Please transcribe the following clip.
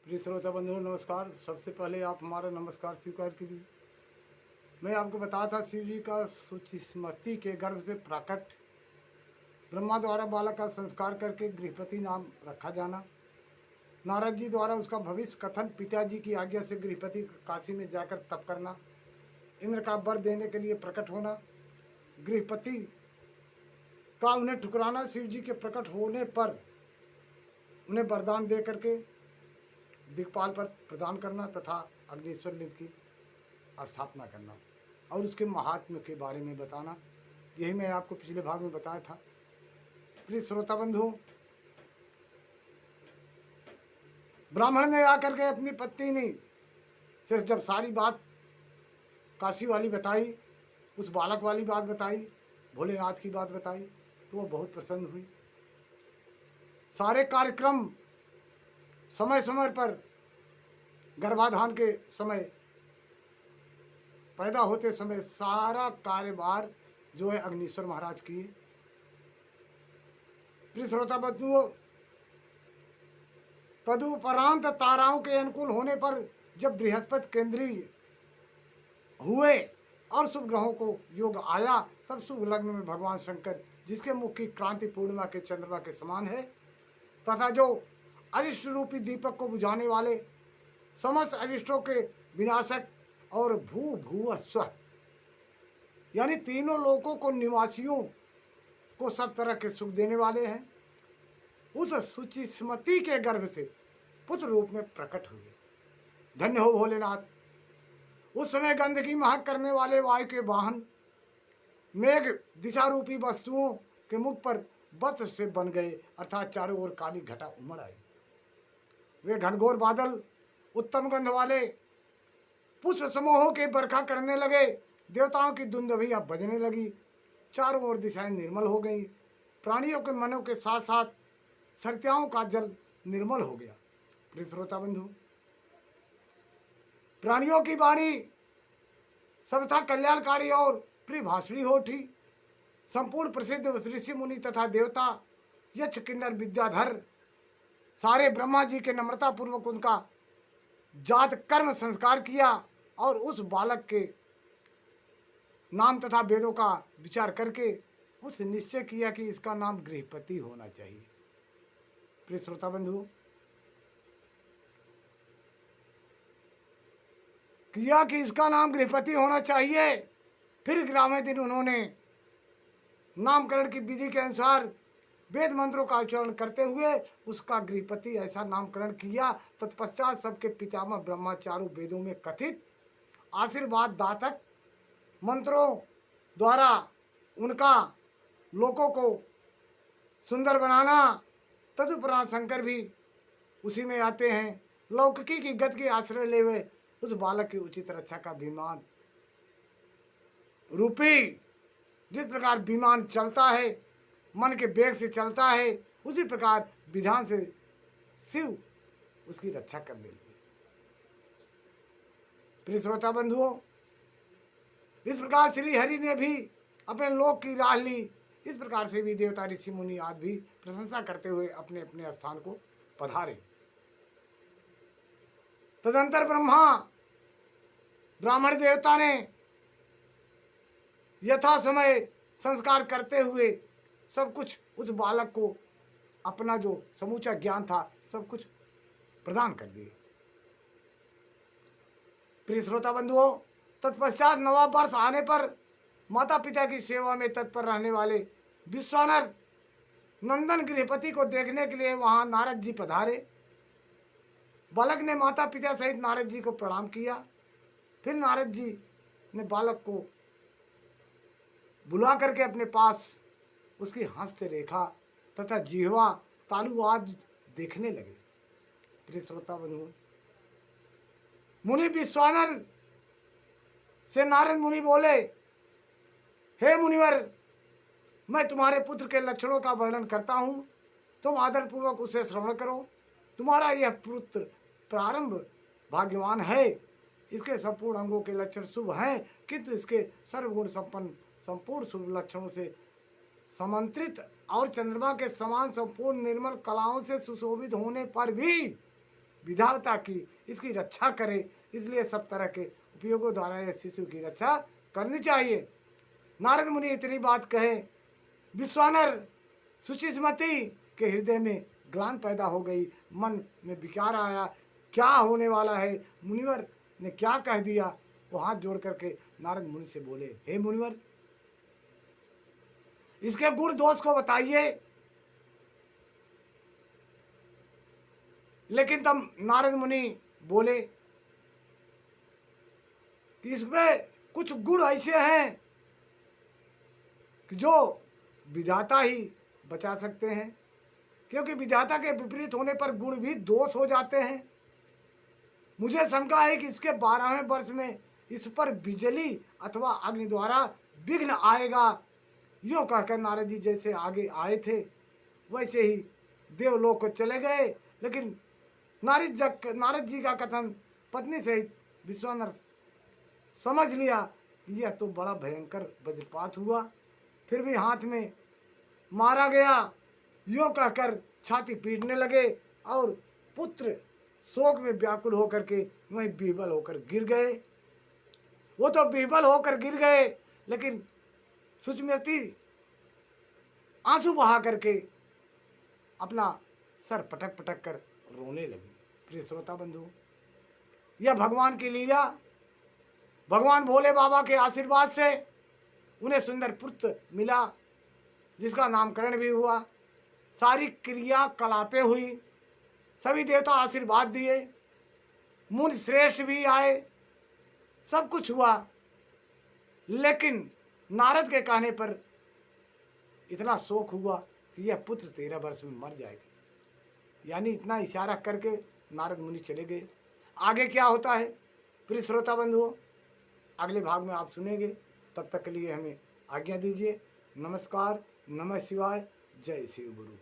प्रिय श्रोता बंधुओं नमस्कार। सबसे पहले आप हमारा नमस्कार स्वीकार कीजिए। मैं आपको बताया था शिव जी का सुचिस्मति के गर्भ से प्रकट ब्रह्मा द्वारा बालक का संस्कार करके गृहपति नाम रखा जाना, नारद जी द्वारा उसका भविष्य कथन, पिताजी की आज्ञा से गृहपति काशी में जाकर तप करना, इंद्र का वर देने के लिए प्रकट होना, गृहपति का उन्हें ठुकराना, शिव जी के प्रकट होने पर उन्हें वरदान दे करके दिक्पाल पर प्रदान करना तथा अग्निश्वर लिंग की स्थापना करना और उसके महात्म्य के बारे में बताना। यही मैं आपको पिछले भाग में बताया था। प्रिय श्रोता बंधु, ब्राह्मण ने आकर के अपनी पत्नी से जब सारी बात काशी वाली बताई, उस बालक वाली बात बताई, भोलेनाथ की बात बताई, तो वो बहुत प्रसन्न हुई। सारे कार्यक्रम समय समय पर गर्भाधान के समय, पैदा होते समय सारा कार्यभार जो है अग्निश्वर महाराज की। प्रिय श्रोता बंधुओं, तदुपरांत ताराओं के अनुकूल होने पर जब बृहस्पति केंद्रीय हुए और शुभ ग्रहों को योग आया, तब शुभ लग्न में भगवान शंकर, जिसके मुख की क्रांति पूर्णिमा के चंद्रमा के समान है तथा जो अरिष्ट रूपी दीपक को बुझाने वाले, समस्त अरिष्टों के विनाशक और भू भू स्व यानी तीनों लोकों को निवासियों को सब तरह के सुख देने वाले हैं, उस सुचिस्मति के गर्भ से पुत्र रूप में प्रकट हुए। धन्य हो भोलेनाथ। उस समय गंदगी महक करने वाले वायु के वाहन मेघ दिशा रूपी वस्तुओं के मुख पर वस्त्र से बन गए, अर्थात चारों ओर काली घटा उमड़ आई। वे घनघोर बादल उत्तम गंध वाले पुष्प समूहों के बरखा करने लगे, देवताओं की दुंदुभियां बजने लगी, चारों ओर दिशाएं निर्मल हो गई, प्राणियों के मनों के साथ साथ सरत्याओं का जल निर्मल हो गया। प्रिय श्रोता बंधु, प्राणियों की वाणी सर्वथा कल्याणकारी और प्रिय भाषणी हो उठी। संपूर्ण प्रसिद्ध ऋषि मुनि तथा देवता, यक्ष किन्नर विद्याधर सारे ब्रह्मा जी के नम्रता पूर्वक उनका जात कर्म संस्कार किया और उस बालक के नाम तथा वेदों का विचार करके उस निश्चय किया कि इसका नाम गृहपति होना चाहिए। प्रिय श्रोता बंधु, किया कि इसका नाम गृहपति होना चाहिए। फिर 11वें दिन उन्होंने नामकरण की विधि के अनुसार वेद मंत्रों का उच्चारण करते हुए उसका गृहपति ऐसा नामकरण किया। तत्पश्चात सबके पितामह ब्रह्मा चारों वेदों में कथित आशीर्वाद दातक मंत्रों द्वारा उनका लोकों को सुंदर बनाना, तदुपरांत शंकर भी उसी में आते हैं। लौकिकी की गति के आश्रय ले हुए उस बालक की उचित रक्षा का विमान रूपी, जिस प्रकार विमान चलता है, मन के वेग से चलता है, उसी प्रकार विधान से शिव उसकी रक्षा कर देंगे। प्रिय श्रोता बंधुओं, इस प्रकार श्री हरि ने भी अपने लोक की राह ली। इस प्रकार से भी देवता ऋषि मुनि आदि भी प्रशंसा करते हुए अपने अपने स्थान को पधारे। तदंतर ब्राह्मण देवता ने यथा समय संस्कार करते हुए सब कुछ उस बालक को अपना जो समूचा ज्ञान था सब कुछ प्रदान कर दिए। प्रिय श्रोता बंधुओं, तत्पश्चात नवा वर्ष आने पर माता पिता की सेवा में तत्पर रहने वाले विश्वानर नंदन गृहपति को देखने के लिए वहां नारद जी पधारे। बालक ने माता पिता सहित नारद जी को प्रणाम किया। फिर नारद जी ने बालक को बुला करके अपने पास उसकी हस्त रेखा तथा जिह्वा तालु आदि देखने लगे। प्रिय श्रोता बंधु, मुनि विश्वानर से नारद मुनि बोले, हे मुनिवर, मैं तुम्हारे पुत्र के लक्षणों का वर्णन करता हूँ, तुम आदरपूर्वक उसे श्रवण करो। तुम्हारा यह पुत्र प्रारंभ भाग्यवान है, इसके संपूर्ण अंगों के लक्षण शुभ हैं, किंतु इसके सर्वगुण संपन्न संपूर्ण शुभ लक्षणों से समंत्रित और चंद्रमा के समान संपूर्ण निर्मल कलाओं से सुशोभित होने पर भी विधाता की इसकी रक्षा करे, इसलिए सब तरह के उपयोगों द्वारा यह शिशु की रक्षा करनी चाहिए। नारद मुनि इतनी बात कहे, विश्वानर सुचिस्मति के हृदय में ग्लानि पैदा हो गई, मन में विकार आया, क्या होने वाला है, मुनिवर ने क्या कह दिया। वो हाथ जोड़ करके नारद मुनि से बोले, हे मुनिवर, इसके गुण दोष को बताइए। लेकिन तब नारद मुनि बोले कि इसमें कुछ गुण ऐसे हैं कि जो विधाता ही बचा सकते हैं, क्योंकि विधाता के विपरीत होने पर गुण भी दोष हो जाते हैं। मुझे शंका है कि इसके 12वें वर्ष में इस पर बिजली अथवा अग्नि द्वारा विघ्न आएगा। यूँ कहकर नारद जी जैसे आगे आए थे वैसे ही देवलोक को चले गए। लेकिन नारद जी का कथन पत्नी सहित विश्वानर समझ लिया, यह तो बड़ा भयंकर वज्रपात हुआ। फिर भी हाथ में मारा गया। यूँ कहकर छाती पीटने लगे और पुत्र शोक में व्याकुल होकर के वहीं बिहबल होकर गिर गए। वो तो बिहबल होकर गिर गए, लेकिन सुचमती आंसू बहा करके अपना सर पटक पटक कर रोने लगी। प्रिय श्रोता बंधु, यह भगवान की लीला, भगवान भोले बाबा के आशीर्वाद से उन्हें सुंदर पुत्र मिला, जिसका नामकरण भी हुआ। सारी क्रियाकलापें हुई, सभी देवता आशीर्वाद दिए, मुनि श्रेष्ठ भी आए, सब कुछ हुआ। लेकिन नारद के कहने पर इतना शोक हुआ कि यह पुत्र 13 वर्ष में मर जाएगा। यानी इतना इशारा करके नारद मुनि चले गए। आगे क्या होता है प्रिय श्रोता बंधुओं, अगले भाग में आप सुनेंगे। तब तक के लिए हमें आज्ञा दीजिए। नमस्कार, नमः शिवाय, जय शिव गुरु।